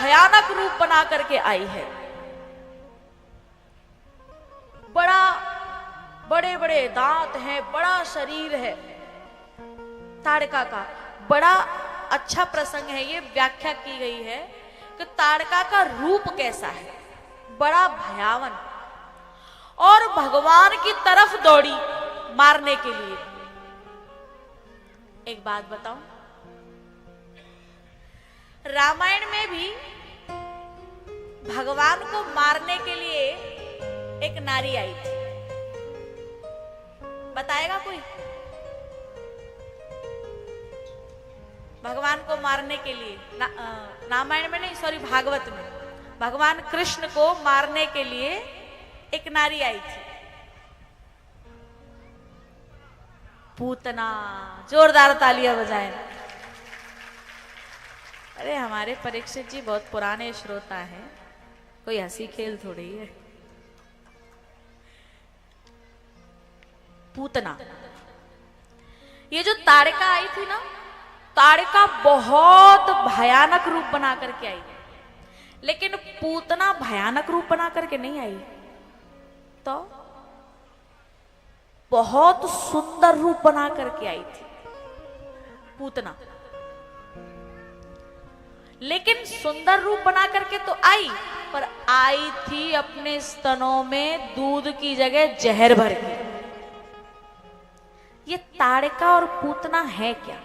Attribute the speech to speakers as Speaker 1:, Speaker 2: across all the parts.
Speaker 1: भयानक रूप बना करके आई है। बड़ा बड़े बड़े दांत हैं, बड़ा शरीर है ताड़का का। बड़ा अच्छा प्रसंग है, ये व्याख्या की गई है कि ताड़का का रूप कैसा है, बड़ा भयावन, और भगवान की तरफ दौड़ी मारने के लिए। एक बात बताऊं, रामायण में भी भगवान को मारने के लिए एक नारी आई थी, बताएगा कोई? भगवान को मारने के लिए रामायण में नहीं, सॉरी, भागवत में भगवान कृष्ण को मारने के लिए एक नारी आई थी, पूतना। जोरदार तालियां बजाएं। अरे हमारे परीक्षित जी बहुत पुराने श्रोता हैं, कोई हंसी खेल थोड़ी है। पूतना, ये जो ताड़का आई थी ना, ताड़का बहुत भयानक रूप बना करके आई, लेकिन पूतना भयानक रूप बना करके नहीं आई, तो बहुत सुंदर रूप बना करके आई थी पूतना। लेकिन सुंदर रूप बना करके तो आई, पर आई थी अपने स्तनों में दूध की जगह जहर भर के। ये ताड़का और पूतना है क्या?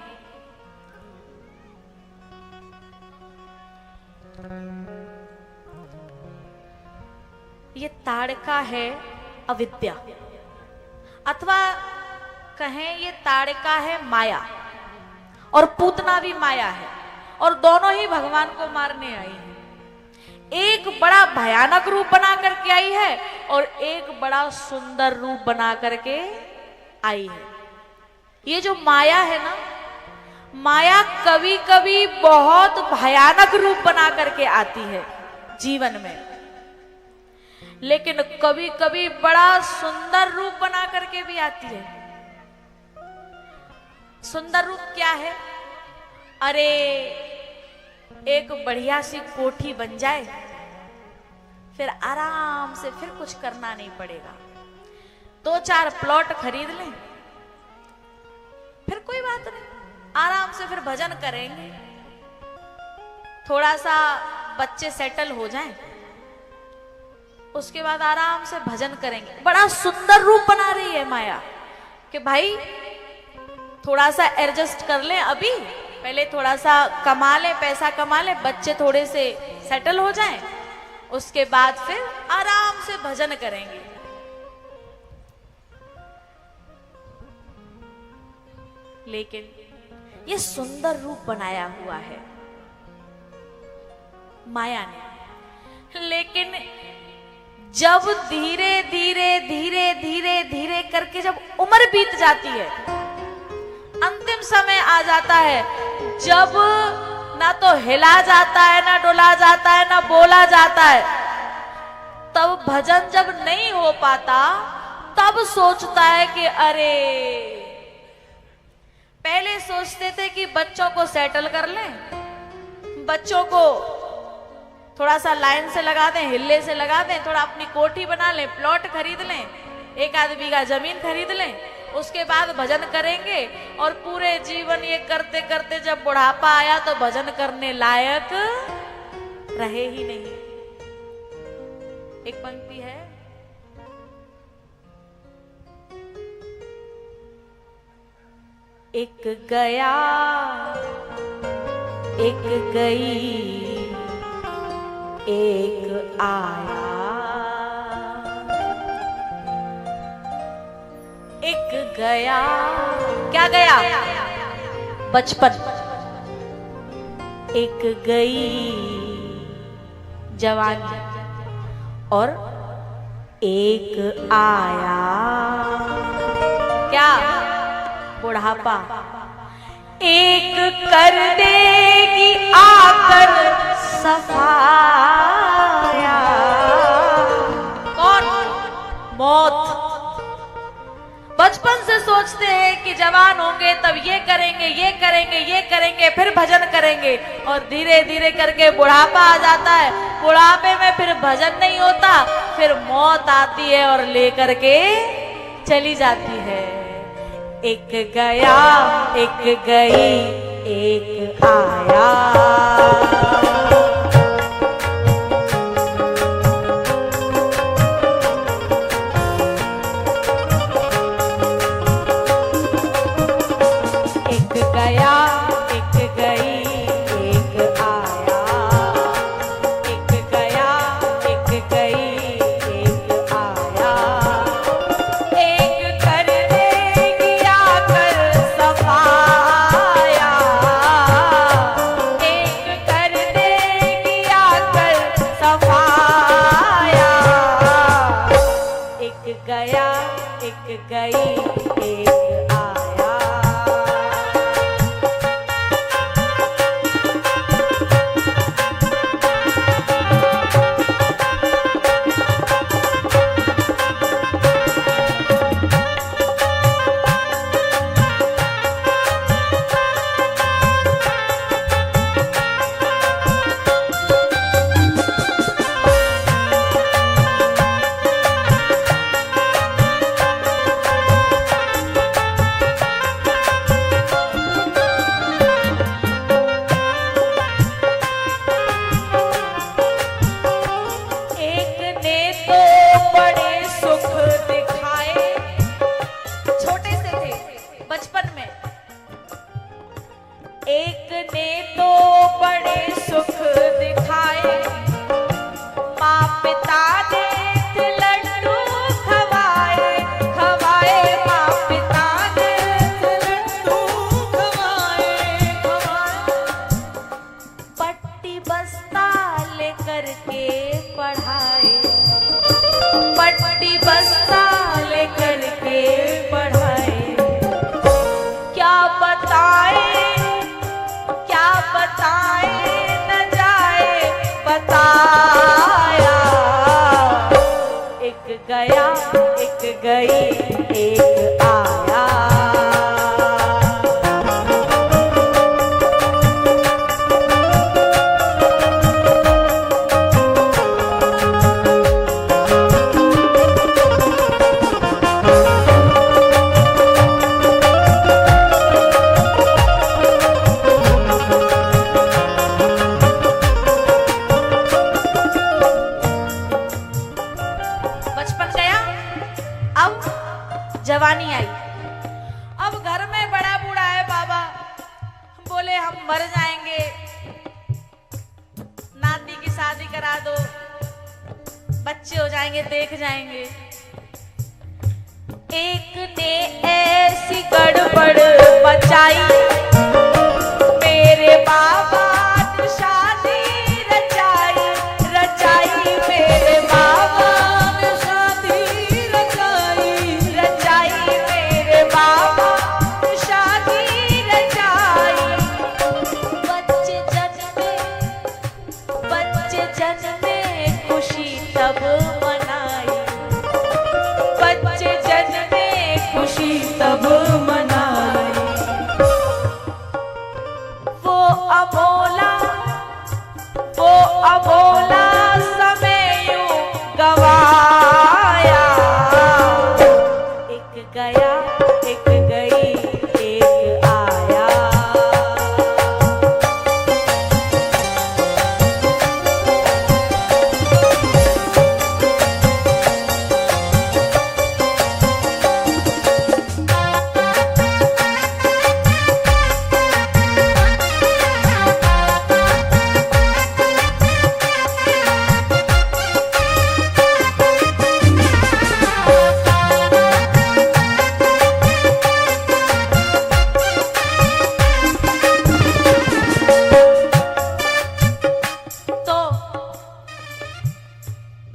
Speaker 1: ये ताड़का है अविद्या, अथवा कहें ये ताड़का है माया, और पूतना भी माया है, और दोनों ही भगवान को मारने आई है। एक बड़ा भयानक रूप बना करके आई है और एक बड़ा सुंदर रूप बना करके आई है। ये जो माया है ना, माया कभी कभी बहुत भयानक रूप बना करके आती है जीवन में, लेकिन कभी कभी बड़ा सुंदर रूप बना करके भी आती है। सुंदर रूप क्या है? अरे एक बढ़िया सी कोठी बन जाए, फिर आराम से फिर कुछ करना नहीं पड़ेगा, 2-4 प्लॉट खरीद लें, फिर कोई बात नहीं, आराम से फिर भजन करेंगे, थोड़ा सा बच्चे सेटल हो जाएं, उसके बाद आराम से भजन करेंगे। बड़ा सुंदर रूप बना रही है माया कि भाई थोड़ा सा एडजस्ट कर लें, अभी पहले थोड़ा सा कमा लें, पैसा कमा लें, बच्चे थोड़े से सेटल हो जाएं, उसके बाद फिर आराम से भजन करेंगे। लेकिन ये सुंदर रूप बनाया हुआ है माया ने, लेकिन जब धीरे धीरे धीरे धीरे धीरे करके जब उम्र बीत जाती है, अंतिम समय आ जाता है, जब ना तो हिला जाता है, ना डोला जाता है, ना बोला जाता है, तब भजन जब नहीं हो पाता, तब सोचता है कि अरे पहले सोचते थे कि बच्चों को सेटल कर लें, बच्चों को थोड़ा सा लाइन से लगा दें, हिल्ले से लगा दें, थोड़ा अपनी कोठी बना लें, प्लॉट खरीद लें, 1-2 बीघा जमीन खरीद लें, उसके बाद भजन करेंगे। और पूरे जीवन ये करते करते जब बुढ़ापा आया तो भजन करने लायक रहे ही नहीं। एक पंक्ति है, एक गया एक गई एक आया, एक गया, क्या गया? बचपन। एक गई जवानी, और एक आया क्या? बुढ़ापा। एक कर देगी आकर सफाया, कौन? मौत। बचपन से सोचते हैं कि जवान होंगे तब ये करेंगे ये करेंगे ये करेंगे, फिर भजन करेंगे, और धीरे धीरे करके बुढ़ापा आ जाता है। बुढ़ापे में फिर भजन नहीं होता, फिर मौत आती है और लेकर के चली जाती है। एक गया एक गई एक आया, गई एक आया। जवानी आई, अब घर में बड़ा बूढ़ा है बाबा, बोले हम मर जाएंगे, नाती की शादी करा दो, बच्चे हो जाएंगे, देख जाएंगे। एक ने ऐसी गड़बड़ मचाई, मेरे बाबा ने शादी रचाई, रचाई मेरे बाबा ने शादी रचाई, रचाई मेरे बाबा ने शादी रचाई। बच्चे जन्मे खुशी तब मनाई, बच्चे जन्मे खुशी तब मनाई। वो अबोला समय यूं गवाया, एक गया एक गई एक आया।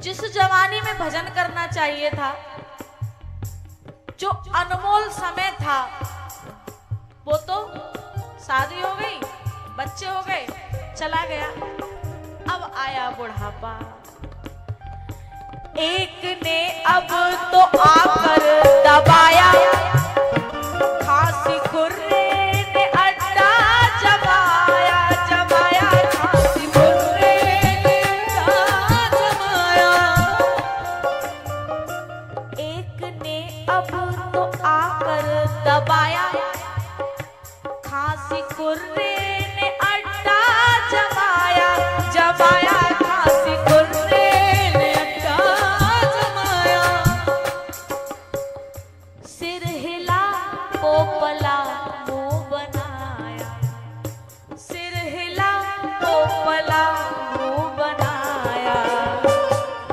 Speaker 1: जिस जवानी में भजन करना चाहिए था, जो अनमोल समय था, वो तो शादी हो गई, बच्चे हो गए, चला गया। अब आया बुढ़ापा, एक ने अब तो आकर दबाया, खास भला मुंह बनाया।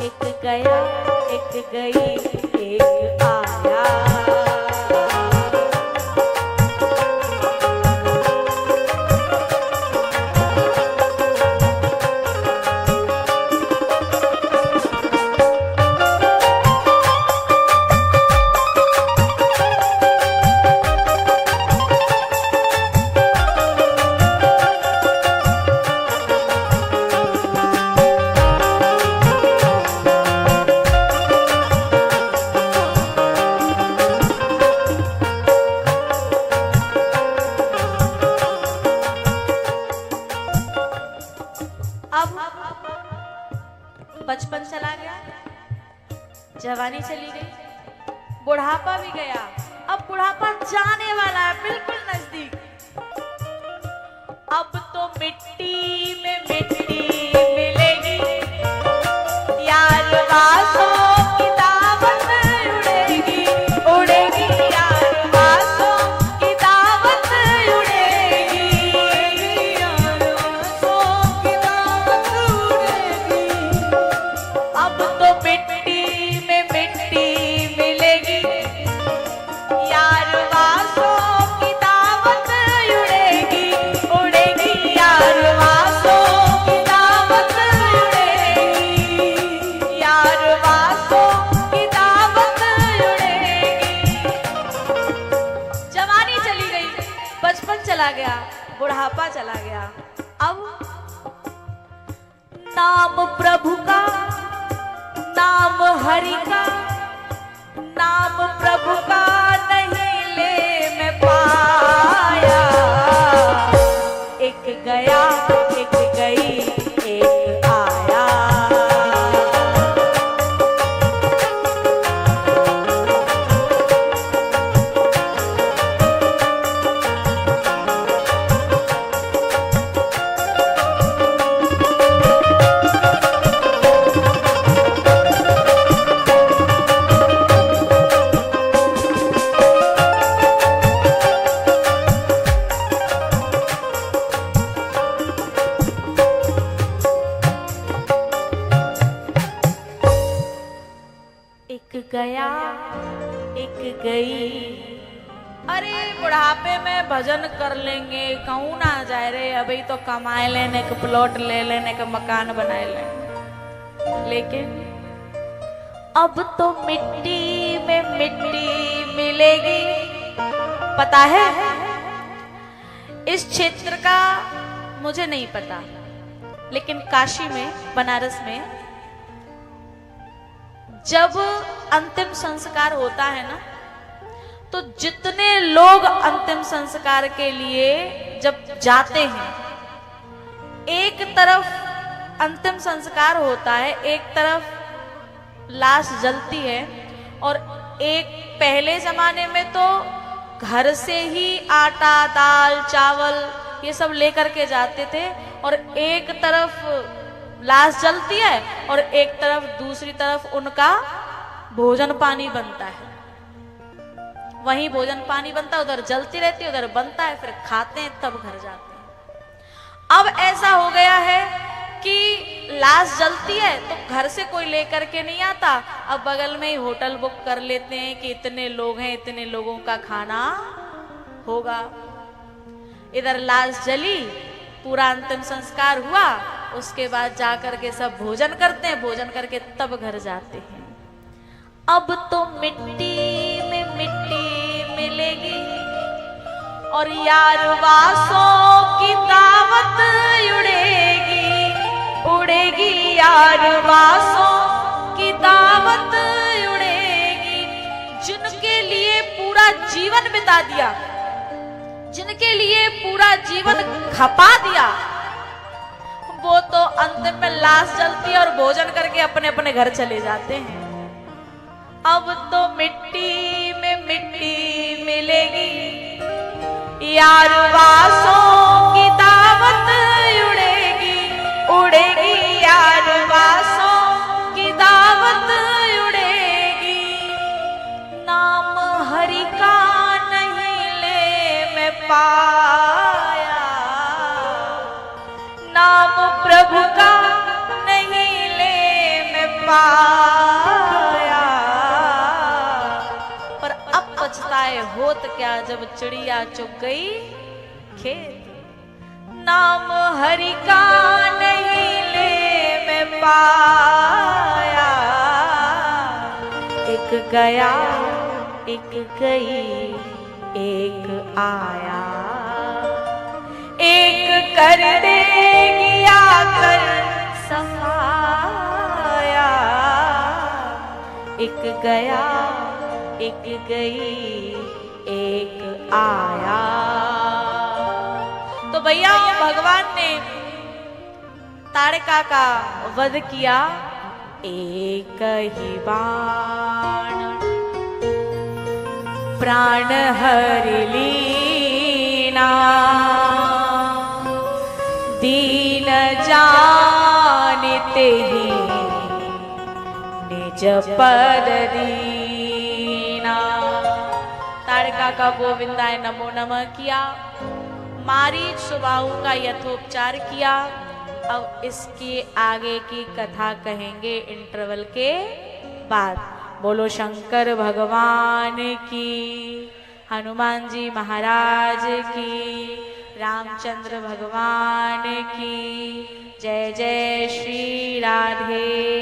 Speaker 1: एक गया एक गई एक आया। बचपन चला गया, जवानी चली गई, बुढ़ापा भी गया। अब बुढ़ापा जाने वाला है, बिल्कुल नजदीक। अब तो मिट्टी में मिट्टी मिलेगी, यार वासों की दावत उड़ेगी, उड़ेगी यार वासों की दावत उड़ेगी, यार वासों की दावत उड़ेगी। अब तो मिट्टी में मिट्टी मिलेगी, यार वासों की दावत उड़ेगी, उड़ेगी यार वासों की दावत उड़ेगी, यार वासों की दावत उड़ेगी। जवानी चली गई, बचपन चला गया, बुढ़ापा चला गया। अब नाम प्रभु का, नाम हरि का, नाम प्रभु का नहीं ले मैं पाया। एक गया एक गई एक आया। एक गया एक गई। अरे बुढ़ापे में भजन कर लेंगे, कहूँ ना जाए रे, अभी तो कमाए लेने के प्लॉट ले लेने के मकान बनाए लेने। लेकिन अब तो मिट्टी में मिट्टी मिलेगी। पता है, इस क्षेत्र का मुझे नहीं पता, लेकिन काशी में, बनारस में जब अंतिम संस्कार होता है ना, तो जितने लोग अंतिम संस्कार के लिए जब जाते हैं, एक तरफ अंतिम संस्कार होता है, एक तरफ लाश जलती है, और एक पहले जमाने में तो घर से ही आटा दाल चावल ये सब लेकर के जाते थे, और एक तरफ लाश जलती है और एक तरफ दूसरी तरफ उनका भोजन पानी बनता है। वहीं भोजन पानी बनता है, उधर जलती रहती है, उधर बनता है, फिर खाते हैं, तब घर जाते हैं। अब ऐसा हो गया है कि लाश जलती है तो घर से कोई लेकर के नहीं आता, अब बगल में ही होटल बुक कर लेते हैं कि इतने लोग हैं, इतने लोगों का खाना होगा। इधर लाश जली, पूरा अंतिम संस्कार हुआ, उसके बाद जाकर के सब भोजन करते हैं, भोजन करके तब घर जाते हैं। अब तो मिट्टी में मिट्टी मिलेगी, और यार वासों की दावत उड़ेगी, उड़ेगी यार वासों की दावत उड़ेगी। जिनके लिए पूरा जीवन बिता दिया, जिनके लिए पूरा जीवन खपा दिया, वो तो अंतिम में लाश जलती है और भोजन करके अपने अपने घर चले जाते हैं। अब तो मिट्टी में मिट्टी मिलेगी, यार वासों की दावत उड़ेगी, उड़ेगी यार वासों की दावत उड़ेगी। नाम हरि का नहीं ले मैं पाया, नाम प्रभु का नहीं ले मैं पाया, पर अब पछताए होत क्या जब चिड़िया चुग गई खेत। नाम हरि का नहीं ले मैं पाया, एक गया एक गई एक आया, एक कर देगी आकर सफाया, एक गया एक गई एक आया। तो भैया भगवान ने ताड़का का वध किया एक ही बाण, प्राण हर लीना, दीन जानते ही निज पद दीना। ताड़का का गोविंदाय नमो नमः किया, मारीच सुबाहु का यथोपचार किया। अब इसके आगे की कथा कहेंगे इंटरवल के बाद। बोलो शंकर भगवान की, हनुमान जी महाराज की, रामचंद्र भगवान की जय। जय श्री राधे